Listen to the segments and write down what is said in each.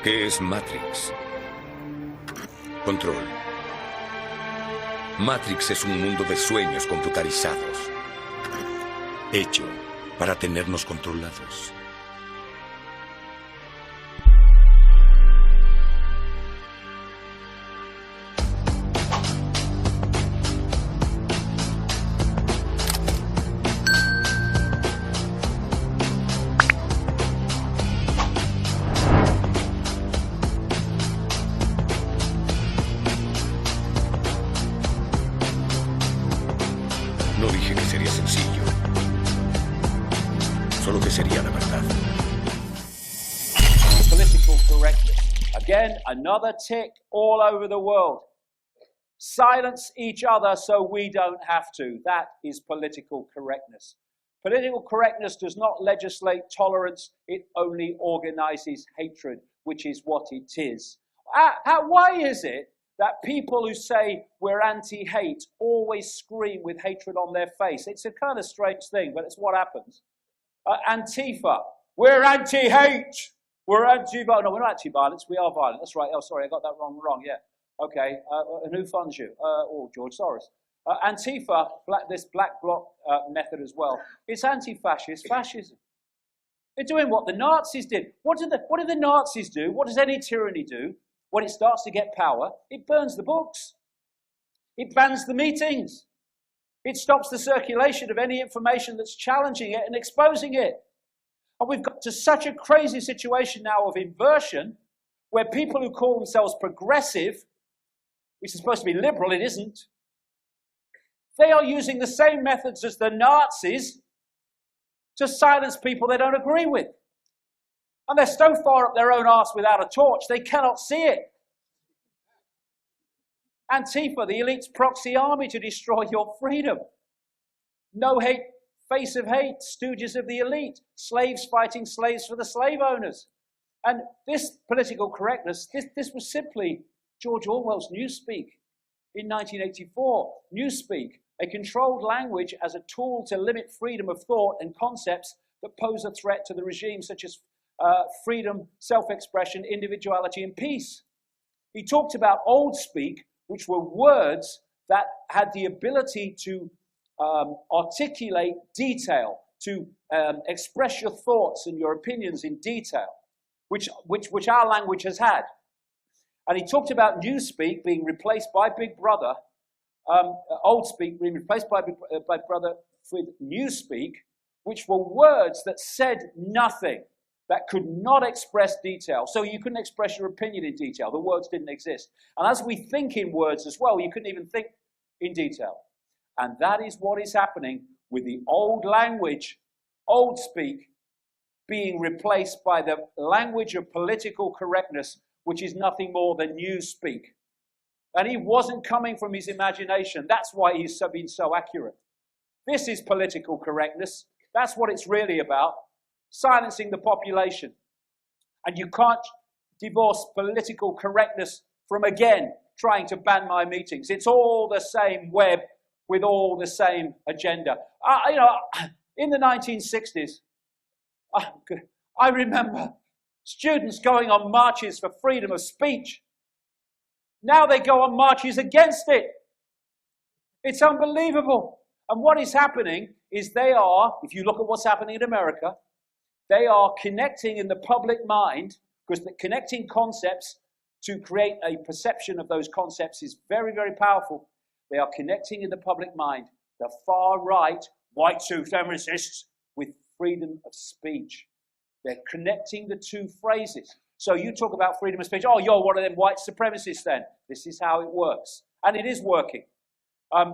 ¿Qué es Matrix? Control. Matrix es un mundo de sueños computarizados, hecho para tenernos controlados. No dije que sería sencillo, solo que sería la verdad. Political correctness. Again, another tick all over the world. Silence each other so we don't have to. That is political correctness. Political correctness does not legislate tolerance, it only organizes hatred, which is what it is. Why is it that people who say we're anti-hate always scream with hatred on their face? It's a kind of strange thing, but it's what happens. Antifa, we're anti-hate. We're anti-violence. No, we're not anti-violence. We are violent. That's right. Oh, sorry, I got that wrong. Yeah. Okay. And who funds you? Oh, George Soros. Antifa, this black bloc method as well. It's anti-fascist fascism. They're doing what the Nazis did. What did the Nazis do? What does any tyranny do? When it starts to get power, it burns the books. It bans the meetings. It stops the circulation of any information that's challenging it and exposing it. And we've got to such a crazy situation now of inversion, where people who call themselves progressive, which is supposed to be liberal, it isn't, they are using the same methods as the Nazis to silence people they don't agree with. And they're so far up their own arse without a torch, they cannot see it. Antifa, the elite's proxy army to destroy your freedom. No hate, face of hate, stooges of the elite, slaves fighting slaves for the slave owners. And this political correctness, this was simply George Orwell's Newspeak in 1984. Newspeak, a controlled language as a tool to limit freedom of thought and concepts that pose a threat to the regime, such as freedom, self-expression, individuality, and peace. He talked about old speak, which were words that had the ability to articulate detail, to express your thoughts and your opinions in detail, which our language has had. And he talked about Newspeak being replaced by Big Brother, old speak being replaced by Brother with Newspeak, which were words that said nothing, that could not express detail. So you couldn't express your opinion in detail. The words didn't exist. And as we think in words as well, you couldn't even think in detail. And that is what is happening with the old language, old speak, being replaced by the language of political correctness, which is nothing more than Newspeak. And he wasn't coming from his imagination. That's why he's been so accurate. This is political correctness. That's what it's really about. Silencing the population. And you can't divorce political correctness from, again, trying to ban my meetings. It's all the same web with all the same agenda. In the 1960s, I remember students going on marches for freedom of speech. Now they go on marches against it. It's unbelievable. And what is happening is they are, if you look at what's happening in America, they are connecting in the public mind, because connecting concepts to create a perception of those concepts is very, very powerful. They are connecting in the public mind the far right, white supremacists, with freedom of speech. They're connecting the two phrases. So you talk about freedom of speech, oh, you're one of them white supremacists then. This is how it works. And it is working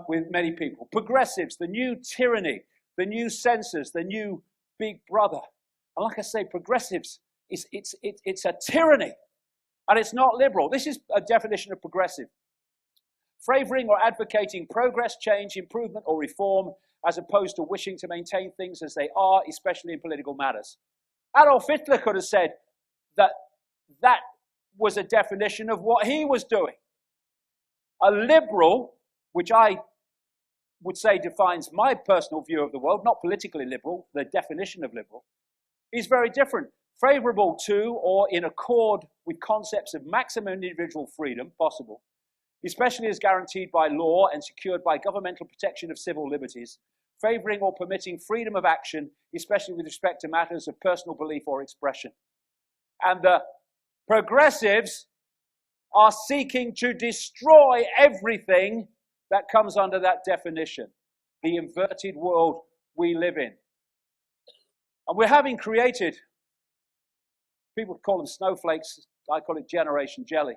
with many people. Progressives, the new tyranny, the new censors, the new Big Brother. And like I say, progressives, it's a tyranny. And it's not liberal. This is a definition of progressive. Favoring or advocating progress, change, improvement, or reform, as opposed to wishing to maintain things as they are, especially in political matters. Adolf Hitler could have said that that was a definition of what he was doing. A liberal, which I would say defines my personal view of the world, not politically liberal, the definition of liberal, is very different. favorable to or in accord with concepts of maximum individual freedom possible, especially as guaranteed by law and secured by governmental protection of civil liberties, favoring or permitting freedom of action, especially with respect to matters of personal belief or expression. And the progressives are seeking to destroy everything that comes under that definition, the inverted world we live in. And we're having created, people call them snowflakes, I call it Generation Jelly.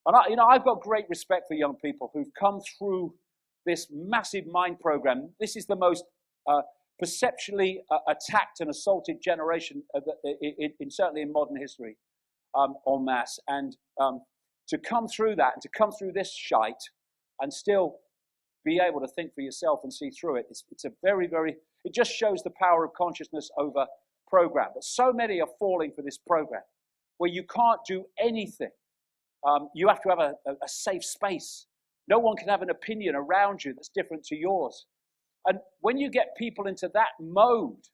And I've got great respect for young people who've come through this massive mind program. This is the most perceptually attacked and assaulted generation, certainly in modern history, en masse. And to come through that, and to come through this shite, and still be able to think for yourself and see through it, it's a very, very, it just shows the power of consciousness over program. But so many are falling for this program, where you can't do anything. You have to have a safe space. No one can have an opinion around you that's different to yours. And when you get people into that mode,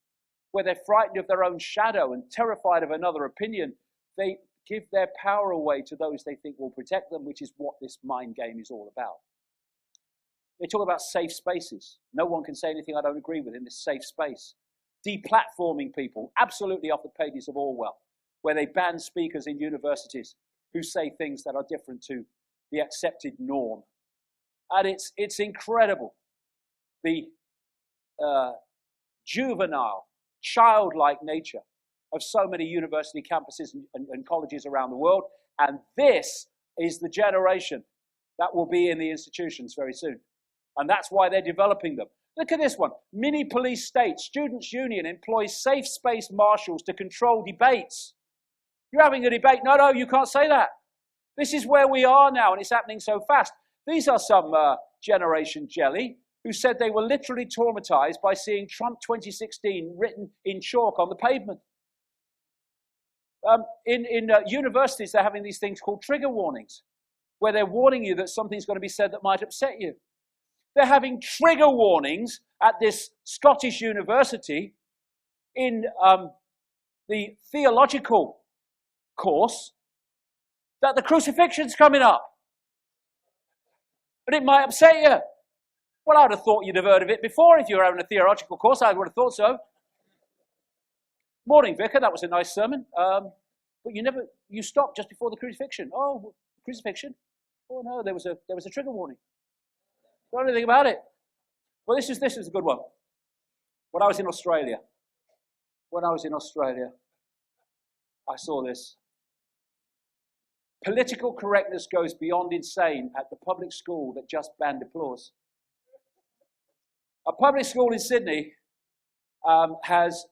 where they're frightened of their own shadow and terrified of another opinion, they give their power away to those they think will protect them, which is what this mind game is all about. They talk about safe spaces. No one can say anything I don't agree with in this safe space. Deplatforming people, absolutely off the pages of Orwell, where they ban speakers in universities who say things that are different to the accepted norm. And it's incredible. The juvenile, childlike nature of so many university campuses and colleges around the world. And this is the generation that will be in the institutions very soon. And that's why they're developing them. Look at this one. Mini police state. Students' union employs safe space marshals to control debates. You're having a debate. No, you can't say that. This is where we are now, and it's happening so fast. These are some Generation Jelly who said they were literally traumatized by seeing Trump 2016 written in chalk on the pavement. In universities, they're having these things called trigger warnings, where they're warning you that something's going to be said that might upset you. They're having trigger warnings at this Scottish university in the theological course that the crucifixion's coming up. But it might upset you. Well, I would have thought you'd have heard of it before if you were having a theological course. I would have thought so. Morning, Vicar. That was a nice sermon. But you stopped just before the crucifixion. Oh, crucifixion? Oh no, there was a trigger warning. Don't know anything about it. Well, this is a good one. When I was in Australia, I saw this. Political correctness goes beyond insane at the public school that just banned applause. A public school in Sydney has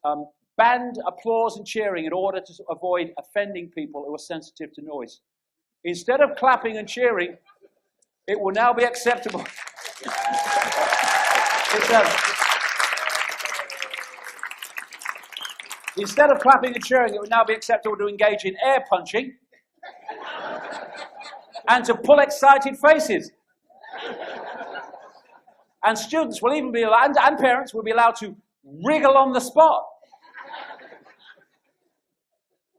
banned applause and cheering in order to avoid offending people who are sensitive to noise. Instead of clapping and cheering, it will now be acceptable. Instead of clapping and cheering, it would now be acceptable to engage in air punching and to pull excited faces. And students will even be allowed, and parents will be allowed to wriggle on the spot.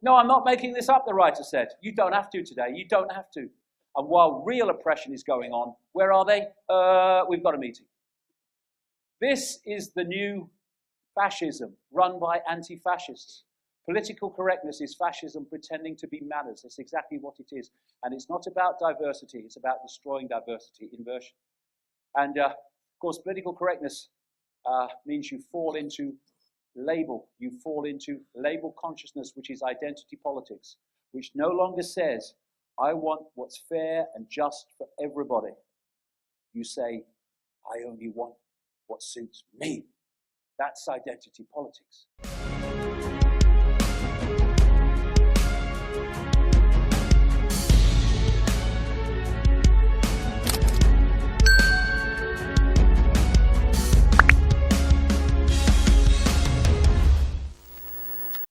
No, I'm not making this up, the writer said. You don't have to today. You don't have to. And while real oppression is going on, where are they? We've got a meeting. This is the new fascism run by anti-fascists. Political correctness is fascism pretending to be manners. That's exactly what it is. And it's not about diversity. It's about destroying diversity, inversion. And, of course, political correctness means you fall into label. You fall into label consciousness, which is identity politics, which no longer says, I want what's fair and just for everybody. You say, I only want what suits me. That's identity politics.